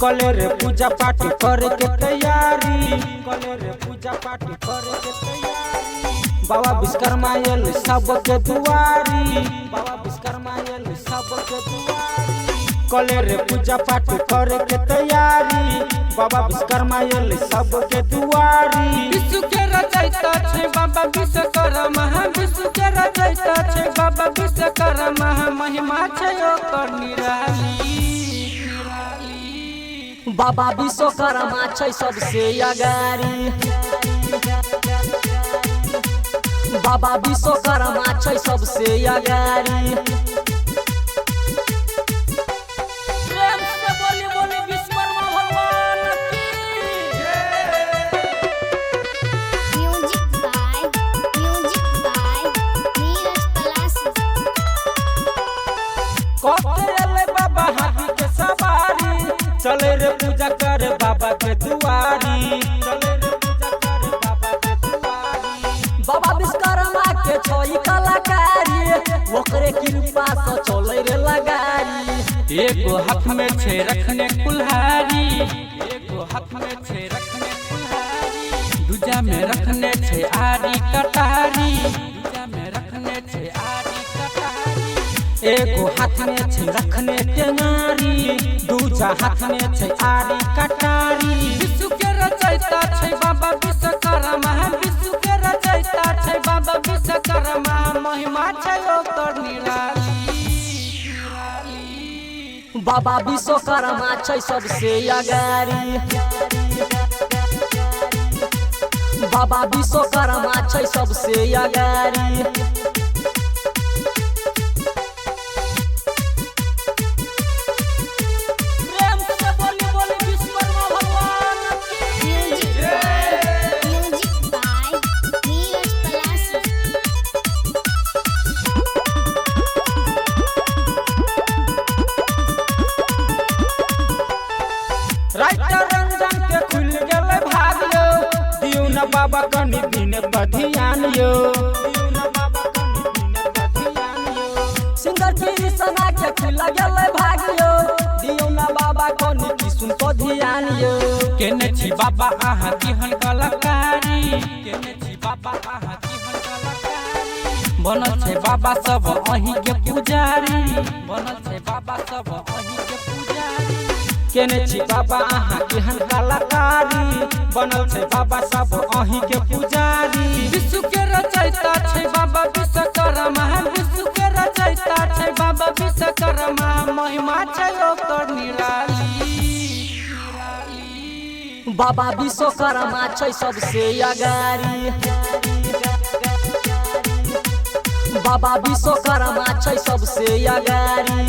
कले रे पूजा पाठ करे के तैयारी, कले रे पूजा पाठ करे के तैयारी। बाबा विश्वकर्मा आयल सबके दुआरी, बाबा विश्वकर्मा आयल सबके दुआरी। कले रे पूजा पाठ करे के तैयारी, बाबा विश्वकर्मा आयल सबके दुआरी। विश्व के रचयिता छे बाबा विश्वकर्मा, विश्व के रचयिता छे बाबा विश्वकर्मा। महिमा छे ओकर निराली। बाबा विश्वकर्मा छै सबसे अगारी, बाबा विश्वकर्मा छै सबसे अगारी। प्रेम से बोली बोली विश्वकर्मा भगवान की Music by Neeraj Palasi। कले बाबा हाथी के सवारी, चले रे पूजा कर बाबा के दुआरी, चले रे पूजा कर बाबा के दुआरी। बाबा विश्वकर्मा के छोई कलाकारी, ओकरे कृपा से चले रे लगारी। एगो हाथ में छे रखने कुल्हाड़ी, एगो हाथ में छे रखने कुल्हाड़ी। दूजा में रखने छे आरी कटारी, दूजा में रखने छे आरी कटारी। एगो हाथ में छे रखने टेंगारी, दूजा हाथ में छे आरी कटारी। विश्व के रचयिता छे बाबा विश्वकर्मा, विश्व के रचयिता छे बाबा विश्वकर्मा। महिमा छे ओकर निराली। बाबा विश्वकर्मा छै सबसे अगारी, बाबा विश्वकर्मा छै सबसे अगारी। प्रेम से बोली बोली विश्वकर्मा भगवान की Music by Neeraj Palasi। Writer Ranjan के खुल गेले भाग यो, दियो न बाबा कनी दिन बधियान यो, दियो न बाबा कनी दिन बधियान यो। सिंगर कृष्णा के खुल गेले भाग यो, दियो ना बाबा कोनी की सुन को ध्यान यो। केने छी बाबा आहा की हन कलाकारी, केने छी बाबा आहा की हन कलाकारी। बनल छे बाबा सब अही के पुजारी, बनल छे बाबा सब अही के पुजारी। केने छी बाबा आहा केहन कलाकारी, बनल छे बाबा सब अही के पुजारी। विश्व के रचयिता छे बाबा विश्वकर्मा, विश्व के रचयिता छे बाबा विश्वकर्मा। महिमा छे ओकर निराली। बाबा विश्वकर्मा छै सबसे अगारी, बाबा विश्वकर्मा छै सबसे अगारी।